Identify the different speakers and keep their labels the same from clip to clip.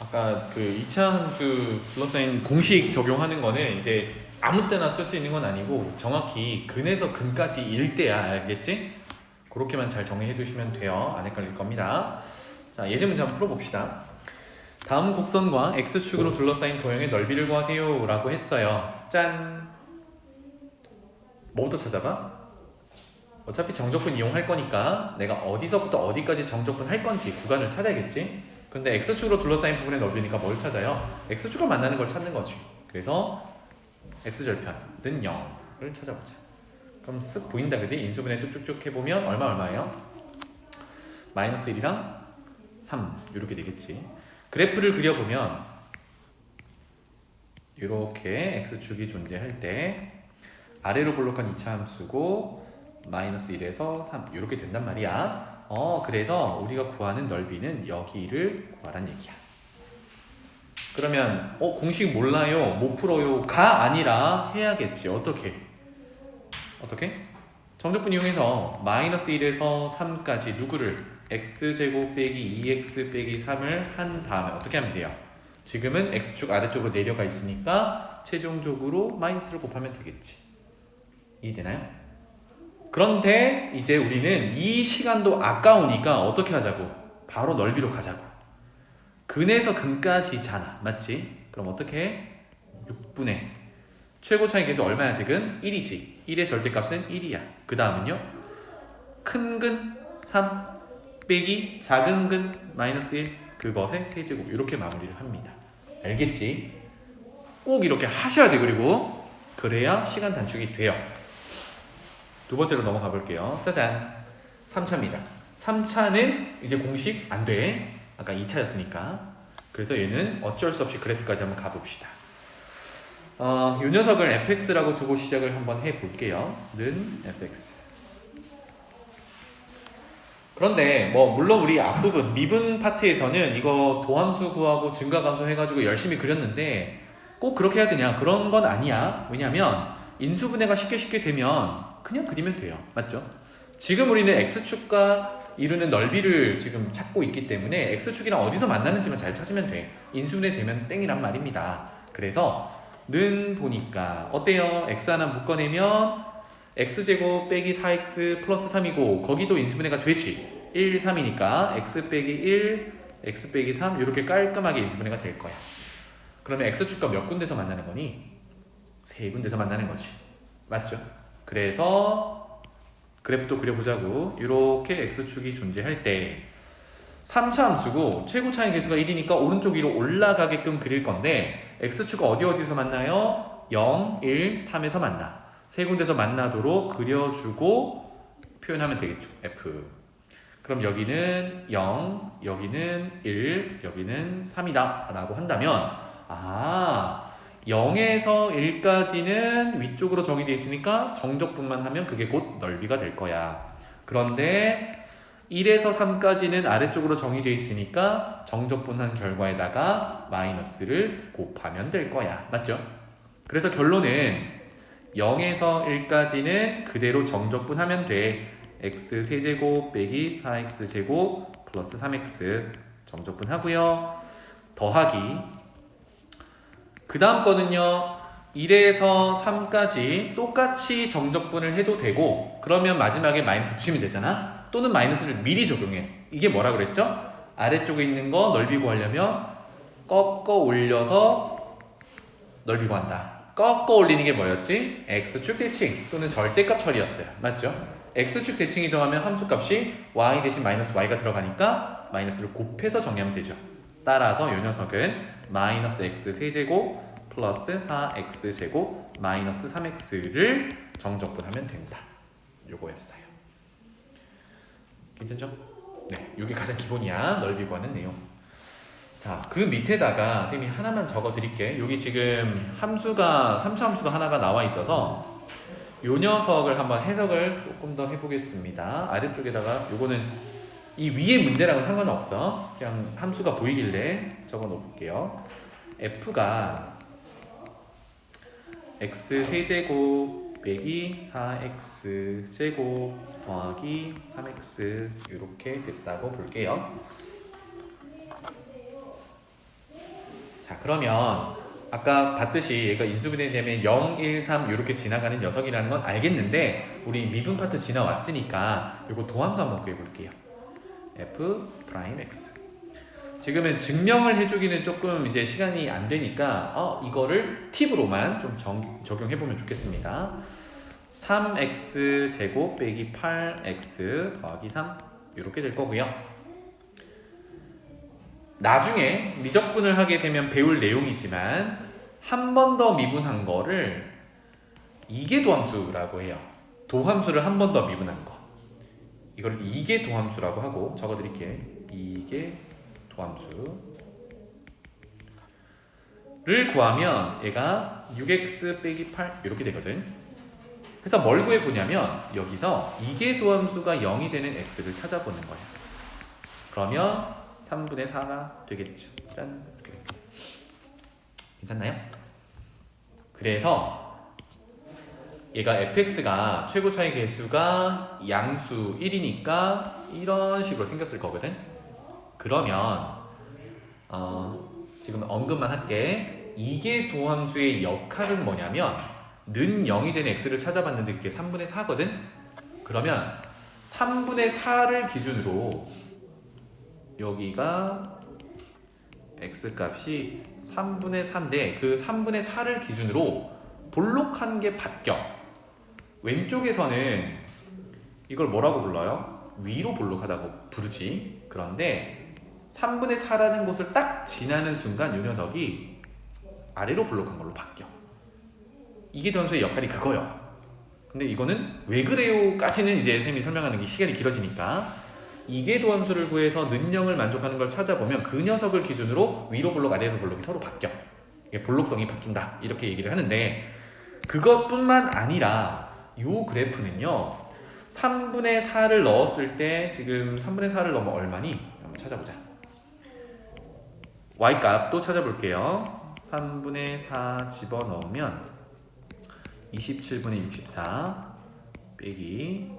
Speaker 1: 아까 그 이차함수 둘러싸인 공식 적용하는 거는 이제 아무 때나 쓸 수 있는 건 아니고 정확히 근에서 근까지 일 때야. 알겠지? 그렇게만 잘 정리해 두시면 돼요. 안 헷갈릴 겁니다. 자, 예제 문제 한번 풀어봅시다. 다음 곡선과 x축으로 둘러싸인 도형의 넓이를 구하세요 라고 했어요. 짠! 뭐부터 찾아봐? 어차피 정적분 이용할 거니까 내가 어디서부터 어디까지 정적분 할 건지 구간을 찾아야겠지? 근데 x축으로 둘러싸인 부분의 넓이니까 뭘 찾아요? x축을 만나는 걸 찾는 거지. 그래서 x절편은 0을 찾아보자. 그럼 쓱 보인다, 그지? 인수분해 쭉쭉쭉 해보면 얼마예요? 마이너스 1이랑 3 이렇게 되겠지. 그래프를 그려보면 이렇게 x축이 존재할 때 아래로 볼록한 2차 함수고 마이너스 1에서 3 이렇게 된단 말이야. 그래서 우리가 구하는 넓이는 여기를 구하란 얘기야. 그러면 공식 몰라요, 못 풀어요 가 아니라 해야겠지. 어떻게? 정적분 이용해서 마이너스 1에서 3까지 누구를 x제곱 빼기 2x 빼기 3을 한 다음에 어떻게 하면 돼요? 지금은 x축 아래쪽으로 내려가 있으니까 최종적으로 마이너스를 곱하면 되겠지. 이해되나요? 그런데 이제 우리는 이 시간도 아까우니까 어떻게 하자고? 바로 넓이로 가자고. 근에서 근까지잖아. 맞지? 그럼 어떻게 해? 6분의 최고 차이 계수 얼마야 지금? 1이지. 1의 절대값은 1이야. 그 다음은요? 큰 근 3 빼기 작은 근 마이너스 1 그것의 세제곱 이렇게 마무리를 합니다. 알겠지? 꼭 이렇게 하셔야 돼. 그리고 그래야 시간 단축이 돼요. 두 번째로 넘어가 볼게요. 짜잔. 3차입니다. 3차는 이제 공식 안 돼. 아까 2차였으니까. 그래서 얘는 어쩔 수 없이 그래프까지 한번 가봅시다. 이 녀석을 fx라고 두고 시작을 한번 해볼게요. 는 fx. 그런데 물론 우리 앞부분 미분 파트에서는 이거 도함수 구하고 증가감소 해가지고 열심히 그렸는데 꼭 그렇게 해야 되냐? 그런 건 아니야. 왜냐면 인수분해가 쉽게 되면 그냥 그리면 돼요. 맞죠? 지금 우리는 x축과 이루는 넓이를 지금 찾고 있기 때문에 x축이랑 어디서 만나는지만 잘 찾으면 돼. 인수분해 되면 땡이란 말입니다. 그래서 는 보니까 어때요? x 하나 묶어내면 x제곱 빼기 4x 플러스 3이고 거기도 인수분해가 되지. 1, 3이니까 x 빼기 1, x 빼기 3 이렇게 깔끔하게 인수분해가 될 거야. 그러면 x축과 몇 군데서 만나는 거니? 세 군데서 만나는 거지. 맞죠? 그래서 그래프도 그려보자고. 이렇게 x축이 존재할 때 3차 함수고 최고 차이 계수가 1이니까 오른쪽 위로 올라가게끔 그릴 건데 x축과 어디서 만나요? 0, 1, 3에서 만나. 세 군데서 만나도록 그려주고 표현하면 되겠죠. f. 그럼 여기는 0, 여기는 1, 여기는 3이다 라고 한다면 0에서 1까지는 위쪽으로 정의되어 있으니까 정적분만 하면 그게 곧 넓이가 될 거야. 그런데 1에서 3까지는 아래쪽으로 정의되어 있으니까 정적분한 결과에다가 마이너스를 곱하면 될 거야. 맞죠? 그래서 결론은 0에서 1까지는 그대로 정적분하면 돼. x 세제곱 빼기 4x제곱 플러스 3x 정적분하고요. 더하기 그 다음 거는요 1에서 3까지 똑같이 정적분을 해도 되고 그러면 마지막에 마이너스 붙이면 되잖아. 또는 마이너스를 미리 적용해. 이게 뭐라 그랬죠? 아래쪽에 있는 거 넓이 구하려면 꺾어 올려서 넓이 구한다. 꺾어 올리는 게 뭐였지? x축 대칭 또는 절대값 처리였어요. 맞죠? x축 대칭이 들어가면 함수값이 y 대신 마이너스 y가 들어가니까 마이너스를 곱해서 정리하면 되죠. 따라서 이 녀석은 마이너스 x 세제곱 플러스 4x제곱 마이너스 3x를 정적분하면 된다. 요거였어요. 괜찮죠? 네, 이게 가장 기본이야. 넓이 구하는 내용. 자, 그 밑에다가 선생님이 하나만 적어 드릴게. 여기 지금 함수가 3차 함수가 하나가 나와 있어서 요 녀석을 한번 해석을 조금 더 해보겠습니다. 아래쪽에다가 요거는 이 위에 문제랑은 상관없어. 그냥 함수가 보이길래 적어 놓을게요. f가 x 세제곱 빼기 4x 제곱 더하기 3x 이렇게 됐다고 볼게요. 그러면 아까 봤듯이 얘가 인수분해 되면 0, 1, 3 이렇게 지나가는 녀석이라는 건 알겠는데 우리 미분 파트 지나왔으니까 이거 도함수 한번 구해볼게요. f 프라임 x. 지금은 증명을 해주기는 조금 이제 시간이 안 되니까 이거를 팁으로만 좀 적용해보면 좋겠습니다. 3x 제곱 빼기 8x 더하기 3 이렇게 될 거고요. 나중에 미적분을 하게 되면 배울 내용이지만 한 번 더 미분한 거를 이계 도함수라고 해요. 도함수를 한 번 더 미분한 거. 이걸 이계 도함수라고 하고 적어드릴게요. 이계 도함수를 구하면 얘가 6x 빼기 8 이렇게 되거든. 그래서 뭘 구해보냐면 여기서 이계 도함수가 0이 되는 x를 찾아보는 거예요. 그러면 3분의 4가 되겠죠. 짠. 괜찮나요? 그래서 얘가 fx가 최고 차이 계수가 양수 1이니까 이런 식으로 생겼을 거거든. 그러면 지금 언급만 할게. 이계 도함수의 역할은 뭐냐면 는 0이 되는 x를 찾아봤는데 그게 3분의 4거든. 그러면 3분의 4를 기준으로 여기가 x값이 3분의 4인데 그 3분의 4를 기준으로 볼록한 게 바뀌어. 왼쪽에서는 이걸 뭐라고 불러요? 위로 볼록하다고 부르지. 그런데 3분의 4라는 곳을 딱 지나는 순간 이 녀석이 아래로 볼록한 걸로 바뀌어. 이게 도함수의 역할이 그거요. 근데 이거는 왜 그래요? 까지는 이제 쌤이 설명하는 게 시간이 길어지니까 이계 도함수를 구해서 는 0을 만족하는 걸 찾아보면 그 녀석을 기준으로 위로 볼록 아래로 볼록이 서로 바뀌어. 이게 볼록성이 바뀐다 이렇게 얘기를 하는데 그것뿐만 아니라 이 그래프는요 3분의 4를 넣었을 때 지금 3분의 4를 넣으면 얼마니? 한번 찾아보자. y값 또 찾아볼게요. 3분의 4 집어넣으면 27분의 64 빼기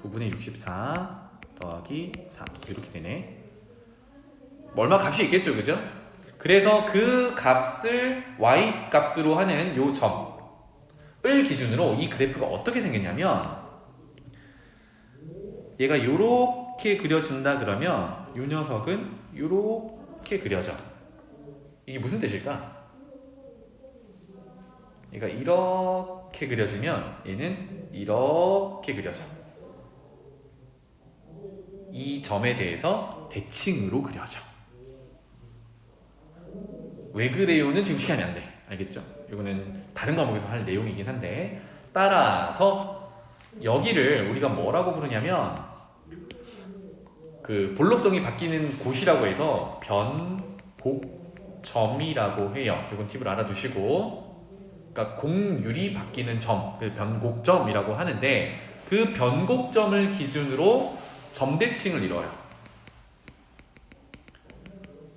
Speaker 1: 9분의 64 더하기 3 이렇게 되네. 얼마 값이 있겠죠, 그죠? 그래서 그 값을 y 값으로 하는 요 점을 기준으로 이 그래프가 어떻게 생겼냐면 얘가 요렇게 그려진다 그러면 요 녀석은 요렇게 그려져. 이게 무슨 뜻일까? 얘가 이렇게 그려지면 얘는 이렇게 그려져. 이 점에 대해서 대칭으로 그려져. 왜 그래요는 지금 시간이 안 돼. 알겠죠? 이거는 다른 과목에서 할 내용이긴 한데 따라서 여기를 우리가 뭐라고 부르냐면 그 볼록성이 바뀌는 곳이라고 해서 변곡점이라고 해요. 이건 팁을 알아두시고 그러니까 곡률이 바뀌는 점, 그 변곡점이라고 하는데 그 변곡점을 기준으로 점대칭을 이뤄요.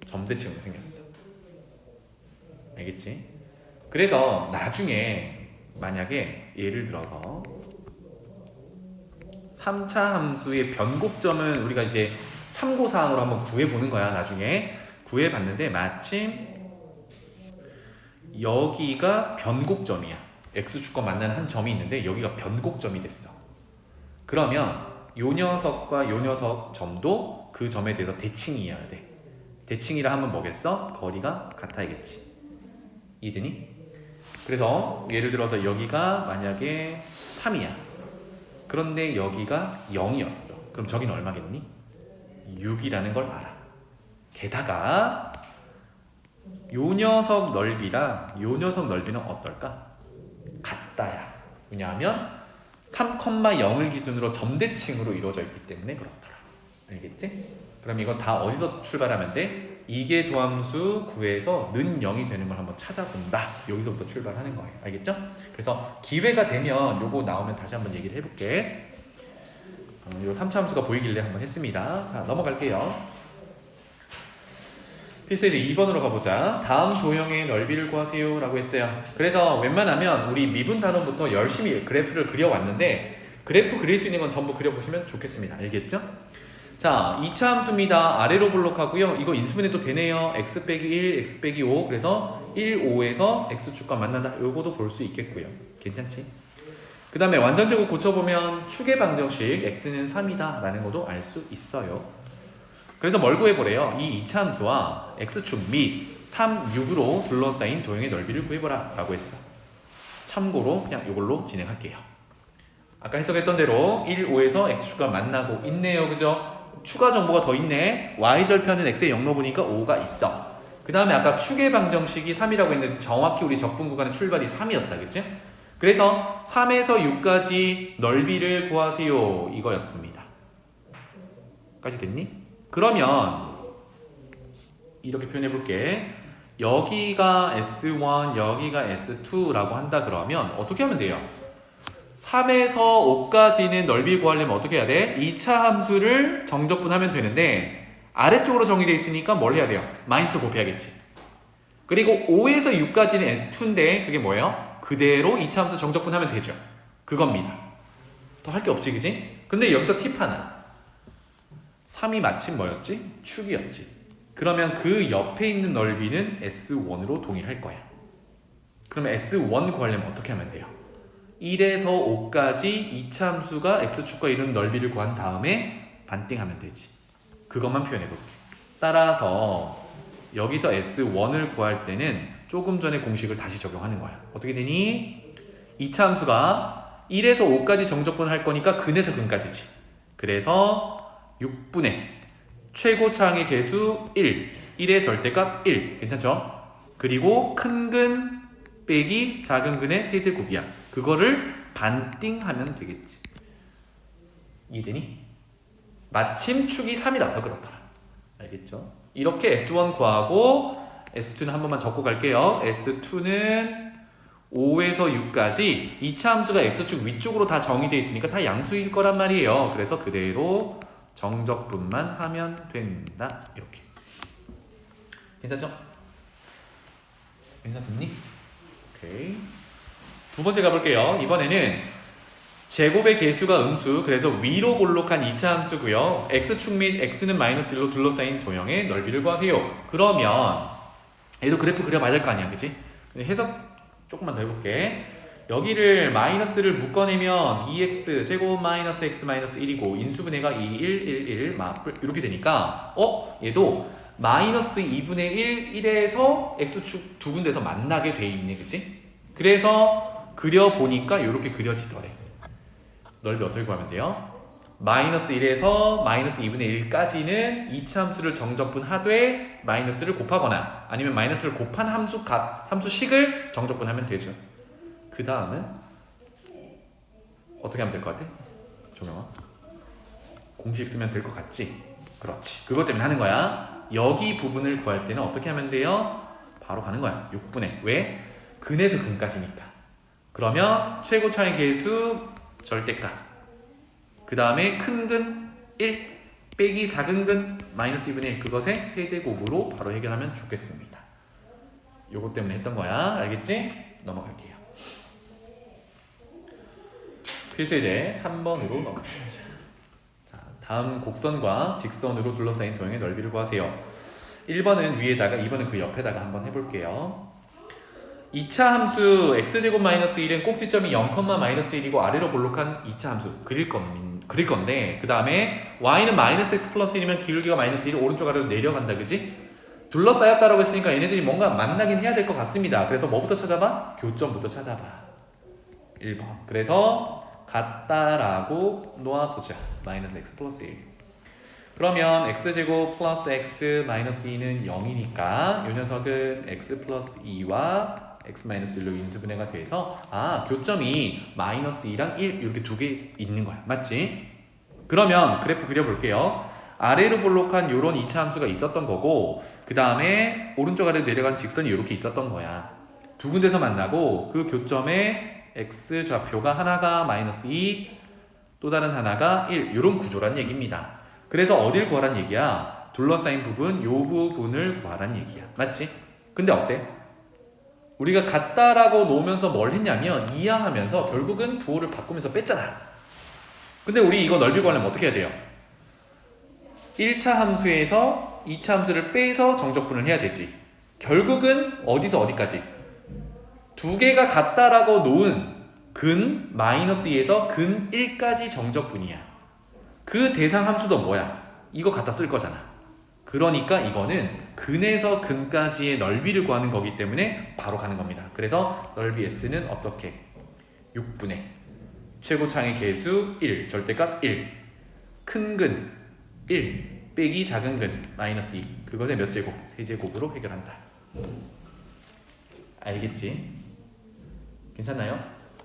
Speaker 1: 점대칭으로 생겼어. 알겠지? 그래서 나중에 만약에 예를 들어서 3차 함수의 변곡점은 우리가 이제 참고사항으로 한번 구해보는 거야. 나중에 구해봤는데 마침 여기가 변곡점이야. x축과 만나는 한 점이 있는데 여기가 변곡점이 됐어. 그러면 요 녀석과 요 녀석 점도 그 점에 대해서 대칭이어야 돼. 대칭이라 하면 뭐겠어? 거리가 같아야겠지. 이해되니? 그래서 예를 들어서 여기가 만약에 3이야. 그런데 여기가 0이었어. 그럼 저기는 얼마겠니? 6이라는 걸 알아. 게다가 요 녀석 넓이랑 요 녀석 넓이는 어떨까? 같다야. 왜냐하면 3,0을 기준으로 점대칭으로 이루어져 있기 때문에 그렇더라. 알겠지? 그럼 이건 다 어디서 출발하면 돼? 이계 도함수 구해서 는 0이 되는 걸 한번 찾아본다. 여기서부터 출발하는 거예요. 알겠죠? 그래서 기회가 되면 요거 나오면 다시 한번 얘기를 해볼게. 요 3차 함수가 보이길래 한번 했습니다. 자, 넘어갈게요. 필수 이제 2번으로 가보자. 다음 도형의 넓이를 구하세요 라고 했어요. 그래서 웬만하면 우리 미분 단원부터 열심히 그래프를 그려왔는데 그래프 그릴 수 있는 건 전부 그려보시면 좋겠습니다. 알겠죠? 자, 2차 함수입니다. 아래로 블록하고요. 이거 인수분해도 되네요. x 빼기 1, x 빼기 5. 그래서 1, 5에서 x축과 만난다. 요거도 볼 수 있겠고요. 괜찮지? 그 다음에 완전제곱 고쳐보면 축의 방정식 x는 3이다 라는 것도 알 수 있어요. 그래서 뭘 구해보래요? 이 2차 함수와 x축 및 3, 6으로 둘러싸인 도형의 넓이를 구해보라 라고 했어. 참고로 그냥 이걸로 진행할게요. 아까 해석했던 대로 1, 5에서 x축과 만나고 있네요. 그죠? 추가 정보가 더 있네. y절편은 x의 0 넣어보니까 5가 있어. 그 다음에 아까 축의 방정식이 3이라고 했는데 정확히 우리 적분 구간의 출발이 3이었다. 그치? 그래서 3에서 6까지 넓이를 구하세요. 이거였습니다. 까지 됐니? 그러면 이렇게 표현해볼게. 여기가 S1, 여기가 S2라고 한다 그러면 어떻게 하면 돼요? 3에서 5까지는 넓이 구하려면 어떻게 해야 돼? 2차 함수를 정적분하면 되는데 아래쪽으로 정의되어 있으니까 뭘 해야 돼요? 마이너스 곱해야겠지. 그리고 5에서 6까지는 S2인데 그게 뭐예요? 그대로 2차 함수 정적분하면 되죠. 그겁니다. 더 할 게 없지, 그지? 근데 여기서 팁 하나. 3이 마침 뭐였지? 축이었지. 그러면 그 옆에 있는 넓이는 S1으로 동일할 거야. 그러면 S1 구하려면 어떻게 하면 돼요? 1에서 5까지 2차 함수가 x축과 이루는 넓이를 구한 다음에 반띵하면 되지. 그것만 표현해 볼게. 따라서 여기서 S1을 구할 때는 조금 전에 공식을 다시 적용하는 거야. 어떻게 되니? 2차 함수가 1에서 5까지 정적분을 할 거니까 근에서 근까지지. 그래서 6분의 최고차항의 개수 1, 1의 절대값 1. 괜찮죠? 그리고 큰 근 빼기 작은 근의 세제곱이야. 그거를 반띵하면 되겠지. 이해되니? 마침 축이 3이라서 그렇더라. 알겠죠? 이렇게 S1 구하고 S2는 한 번만 적고 갈게요. S2는 5에서 6까지 2차 함수가 X축 위쪽으로 다 정의되어 있으니까 다 양수일 거란 말이에요. 그래서 그대로 정적분만 하면 된다. 이렇게. 괜찮죠? 괜찮니? 오케이. 두 번째 가볼게요. 이번에는 제곱의 개수가 음수, 그래서 위로 볼록한 2차 함수고요. x축 및 x는 마이너스 1로 둘러싸인 도형의 넓이를 구하세요. 그러면 얘도 그래프 그려봐야 될 거 아니야, 그치? 해석 조금만 더 해볼게. 여기를 마이너스를 묶어내면 2x 제곱 마이너스 x 마이너스 1이고 인수분해가 2, 1, 1, 1 이렇게 되니까 얘도 마이너스 2분의 1, 1에서 x축 두 군데서 만나게 돼 있네, 그치? 그래서 그려보니까 이렇게 그려지더래. 넓이 어떻게 구하면 돼요? 마이너스 1에서 마이너스 2분의 1까지는 2차 함수를 정적분하되 마이너스를 곱하거나 아니면 마이너스를 곱한 함수식을 정적분하면 되죠. 그 다음은 어떻게 하면 될 것 같아? 종영아, 공식 쓰면 될 것 같지? 그렇지. 그것 때문에 하는 거야. 여기 부분을 구할 때는 어떻게 하면 돼요? 바로 가는 거야. 6분의 왜? 근에서 근까지니까. 그러면 최고차의 개수 절대값, 그 다음에 큰 근 1 빼기 작은 근 마이너스 2분의 1 그것의 세제곱으로 바로 해결하면 좋겠습니다. 요것 때문에 했던 거야. 알겠지? 넘어갈게요. 그래서 이제 3번으로 넘어가야죠. 자, 다음 곡선과 직선으로 둘러싸인 도형의 넓이를 구하세요. 1번은 위에다가 2번은 그 옆에다가 한번 해볼게요. 2차 함수 x제곱 마이너스 1은 꼭지점이 0, 마이너스 1이고 아래로 볼록한 2차 함수 그릴 건데 그 다음에 y는 마이너스 x 플러스 1이면 기울기가 마이너스 1이 오른쪽 아래로 내려간다, 그지? 둘러싸였다라고 했으니까 얘네들이 뭔가 만나긴 해야 될 것 같습니다. 그래서 뭐부터 찾아봐? 교점부터 찾아봐. 1번. 그래서 같다라고 놓아보자. 마이너스 x 플러스 1. 그러면 x제곱 플러스 x 마이너스 2는 0이니까 이 녀석은 x 플러스 2와 x-1로 인수분해가 돼서 교점이 마이너스 2랑 1 이렇게 두 개 있는 거야. 맞지? 그러면 그래프 그려볼게요. 아래로 볼록한 요런 2차 함수가 있었던 거고 그 다음에 오른쪽 아래로 내려간 직선이 이렇게 있었던 거야. 두 군데서 만나고 그 교점의 x 좌표가 하나가 마이너스 2 또 다른 하나가 1 요런 구조란 얘기입니다. 그래서 어딜 구하란 얘기야? 둘러싸인 부분, 요 부분을 구하란 얘기야. 맞지? 근데 어때? 우리가 같다라고 놓으면서 뭘 했냐면 이항하면서 결국은 부호를 바꾸면서 뺐잖아. 근데 우리 이거 넓이 구하려면 어떻게 해야 돼요? 1차 함수에서 2차 함수를 빼서 정적분을 해야 되지. 결국은 어디서 어디까지? 두 개가 같다라고 놓은 근 마이너스 2에서 근 1까지 정적분이야. 그 대상 함수도 뭐야? 이거 갖다 쓸 거잖아. 그러니까 이거는 근에서 근까지의 넓이를 구하는 거기 때문에 바로 가는 겁니다. 그래서 넓이 S는 어떻게? 6분의 최고창의 개수 1, 절대값 1, 큰 근 1 빼기 작은 근 마이너스 2, 그것의 몇 제곱? 세제곱으로 해결한다. 알겠지? 괜찮나요?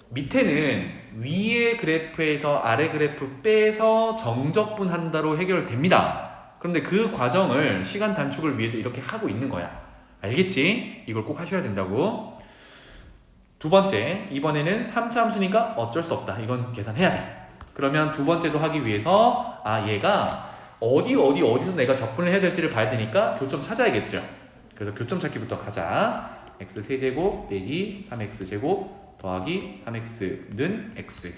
Speaker 1: 밑에는 위의 그래프에서 아래 그래프 빼서 정적분 한다로 해결됩니다. 그런데 그 과정을 시간 단축을 위해서 이렇게 하고 있는 거야. 알겠지? 이걸 꼭 하셔야 된다고. 두 번째, 이번에는 3차 함수니까 어쩔 수 없다. 이건 계산해야 돼. 그러면 두 번째도 하기 위해서 얘가 어디서 내가 적분을 해야 될지를 봐야 되니까 교점 찾아야겠죠. 그래서 교점 찾기부터 가자. x 세제곱 빼기 3x제곱 더하기 3x는 x,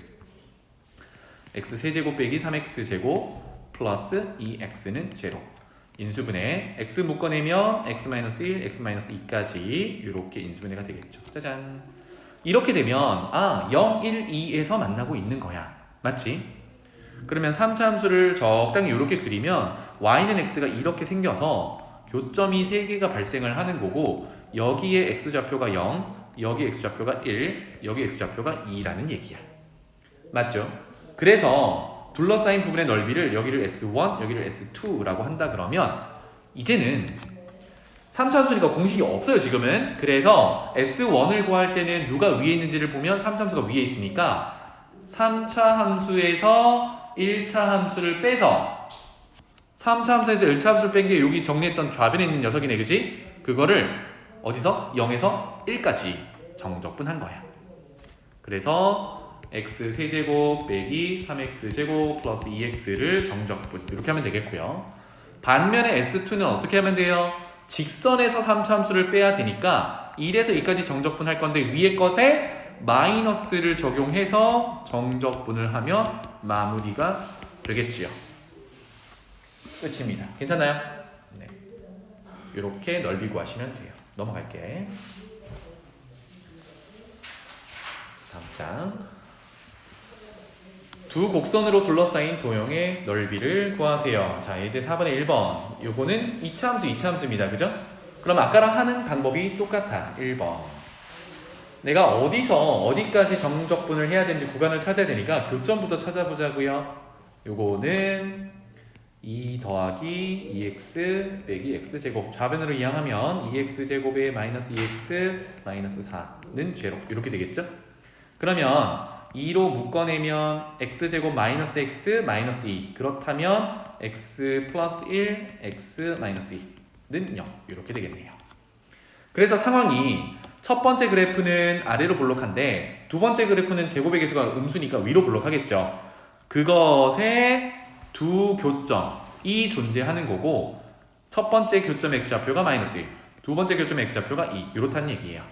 Speaker 1: x 세제곱 빼기 3x제곱 플러스 2x는 제로. 인수분해 x 묶어내면 x-1, x-2까지 이렇게 인수분해가 되겠죠. 짜잔. 이렇게 되면 0, 1, 2에서 만나고 있는 거야. 맞지? 그러면 3차 함수를 적당히 이렇게 그리면 y는 x가 이렇게 생겨서 교점이 3개가 발생을 하는 거고, 여기에 x좌표가 0, 여기 x좌표가 1, 여기 x좌표가 2라는 얘기야. 맞죠? 그래서 둘러싸인 부분의 넓이를 여기를 S1, 여기를 S2라고 한다 그러면 이제는 3차 함수니까 공식이 없어요 지금은. 그래서 S1을 구할 때는 누가 위에 있는지를 보면 3차 함수가 위에 있으니까 3차 함수에서 1차 함수를 빼서 3차 함수에서 1차 함수를 뺀 게 여기 정리했던 좌변에 있는 녀석이네, 그지? 그거를 어디서? 0에서 1까지 정적분한 거야. 그래서 x 세제곱 빼기 3x제곱 플러스 2x를 정적분 이렇게 하면 되겠고요. 반면에 S2는 어떻게 하면 돼요? 직선에서 3차 함수를 빼야 되니까 1에서 2까지 정적분할 건데 위에 것에 마이너스를 적용해서 정적분을 하면 마무리가 되겠지요. 끝입니다. 괜찮아요? 네. 이렇게 넓이 구하시면 돼요. 넘어갈게. 다음 장. 두 곡선으로 둘러싸인 도형의 넓이를 구하세요. 자, 이제 4번에 1번. 요거는 2차 함수, 2차 함수입니다. 그죠? 그럼 아까랑 하는 방법이 똑같아. 1번. 내가 어디서 어디까지 정적분을 해야 되는지 구간을 찾아야 되니까 교점부터 찾아보자고요. 요거는 2 더하기 2x 빼기 x제곱, 좌변으로 이항하면 2x제곱에 마이너스 2x 마이너스 4는 제로 이렇게 되겠죠? 그러면 2로 묶어내면 x제곱 마이너스 x 마이너스 2, 그렇다면 x 플러스 1 x 마이너스 2는 0 이렇게 되겠네요. 그래서 상황이 첫 번째 그래프는 아래로 볼록한데 두 번째 그래프는 제곱의 개수가 음수니까 위로 볼록하겠죠. 그것에 두 교점이 존재하는 거고, 첫 번째 교점 x좌표가 마이너스 1, 두 번째 교점 x좌표가 2 이렇다는 얘기예요.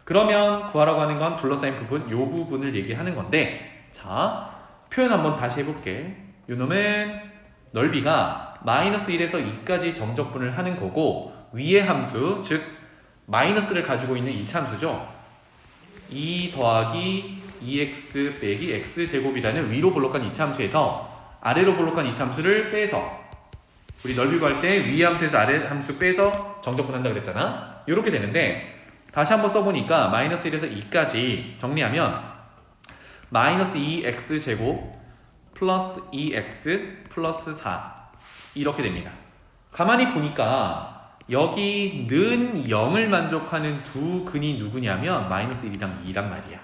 Speaker 1: 그러면 구하라고 하는 건 둘러싸인 부분, 이 부분을 얘기하는 건데, 자, 표현 한번 다시 해볼게. 이 놈은 넓이가 마이너스 1에서 2까지 정적분을 하는 거고, 위의 함수, 즉 마이너스를 가지고 있는 2차 함수죠. 2 더하기 2x 빼기 x제곱이라는 위로 볼록한 2차 함수에서 아래로 볼록한 2차 함수를 빼서, 우리 넓이 구할 때 위의 함수에서 아래 함수 빼서 정적분한다 그랬잖아. 이렇게 되는데, 다시 한번 써보니까 마이너스 1에서 2까지 정리하면 마이너스 2x제곱 플러스 2x 플러스 4 이렇게 됩니다. 가만히 보니까 여기는 0을 만족하는 두 근이 누구냐면 마이너스 1이랑 2란 말이야.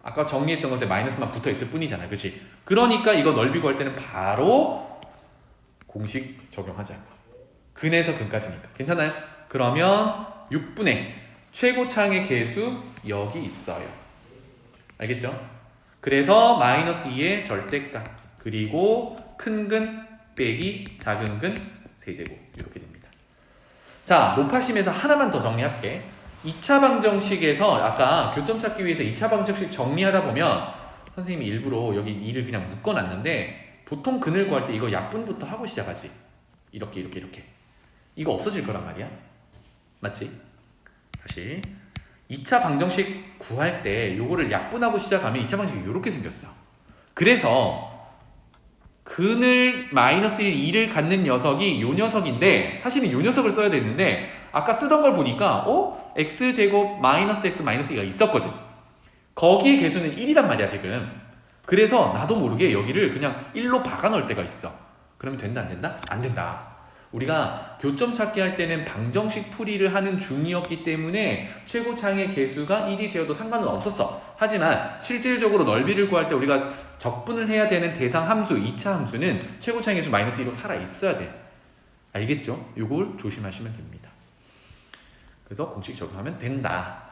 Speaker 1: 아까 정리했던 것에 마이너스만 붙어 있을 뿐이잖아, 그치? 그러니까 이거 넓이 구할 때는 바로 공식 적용하자고. 근에서 근까지니까. 괜찮아요? 그러면 6분의 최고창의 개수 여기 있어요. 알겠죠? 그래서 마이너스 2의 절대값, 그리고 큰 근 빼기 작은 근 세제곱 이렇게 됩니다. 자, 높아심에서 하나만 더 정리할게. 2차 방정식에서 아까 교점 찾기 위해서 2차 방정식 정리하다 보면 선생님이 일부러 여기 2를 그냥 묶어놨는데, 보통 근을 구할 때 이거 약분부터 하고 시작하지. 이렇게 이렇게 이렇게. 이거 없어질 거란 말이야. 맞지? 다시 2차 방정식 구할 때 요거를 약분하고 시작하면 2차 방정식이 이렇게 생겼어. 그래서 근을 마이너스 1, 2를 갖는 녀석이 요 녀석인데 사실은 요 녀석을 써야 되는데 아까 쓰던 걸 보니까 x제곱 마이너스 x 마이너스 2가 있었거든. 거기에 개수는 1이란 말이야 지금. 그래서 나도 모르게 여기를 그냥 1로 박아 넣을 때가 있어. 그러면 된다 안 된다? 안 된다. 우리가 교점 찾기 할 때는 방정식 풀이를 하는 중이었기 때문에 최고차항의 개수가 1이 되어도 상관은 없었어. 하지만 실질적으로 넓이를 구할 때 우리가 적분을 해야 되는 대상 함수, 2차 함수는 최고차항의 개수 마이너스 2로 살아 있어야 돼. 알겠죠? 요걸 조심하시면 됩니다. 그래서 공식 적용하면 된다.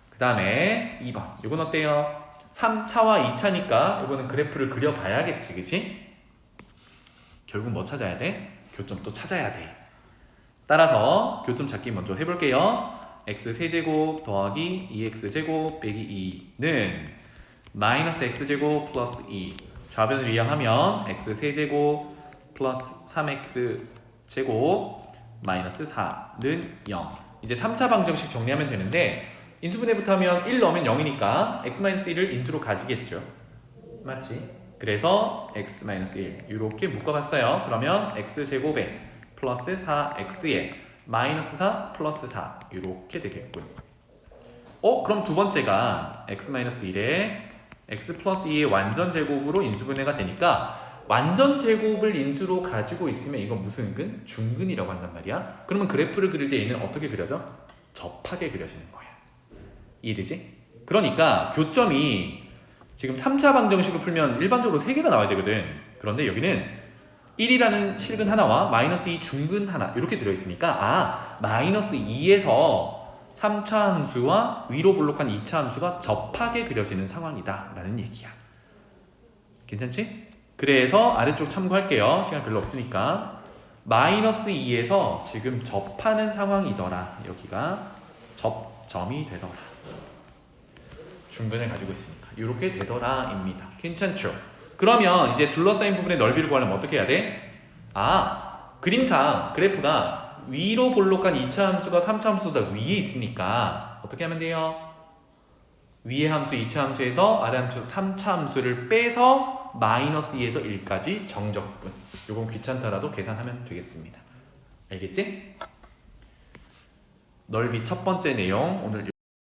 Speaker 1: 그 다음에 2번. 요건 어때요? 3차와 2차니까 요거는 그래프를 그려봐야겠지, 그치? 결국 뭐 찾아야 돼? 교점 또 찾아야 돼. 따라서 교점 찾기 먼저 해볼게요. x세제곱 더하기 2x제곱 빼기 2는 마이너스 x제곱 플러스 2. 좌변을 이항하면 x세제곱 플러스 3x제곱 마이너스 4는 0. 이제 3차 방정식 정리하면 되는데 인수분해부터 하면 1 넣으면 0이니까 x-1을 인수로 가지겠죠. 맞지? 그래서 x-1 이렇게 묶어봤어요. 그러면 x제곱에 플러스 4x에 마이너스 4 플러스 4 이렇게 되겠군. 그럼 두 번째가 x-1에 x 플러스 2의 완전 제곱으로 인수분해가 되니까 완전 제곱을 인수로 가지고 있으면 이건 무슨 근? 중근이라고 한단 말이야. 그러면 그래프를 그릴 때 얘는 어떻게 그려져? 접하게 그려지는 거야. 이해되지? 그러니까 교점이 지금 3차 방정식을 풀면 일반적으로 3개가 나와야 되거든. 그런데 여기는 1이라는 실근 하나와 마이너스 2 중근 하나 이렇게 들어있으니까 마이너스 2에서 3차 함수와 위로 볼록한 2차 함수가 접하게 그려지는 상황이다 라는 얘기야. 괜찮지? 그래서 아래쪽 참고할게요. 시간 별로 없으니까 마이너스 2에서 지금 접하는 상황이더라. 여기가 접점이 되더라. 중근을 가지고 있으니까 이렇게 되더라 입니다. 괜찮죠? 그러면 이제 둘러싸인 부분의 넓이를 구하려면 어떻게 해야 돼? 그림상 그래프가 위로 볼록한 2차 함수가 3차 함수보다 위에 있으니까 어떻게 하면 돼요? 위의 함수 2차 함수에서 아래 함수 3차 함수를 빼서 마이너스 2에서 1까지 정적분. 요건 귀찮더라도 계산하면 되겠습니다. 알겠지? 넓이 첫 번째 내용 오늘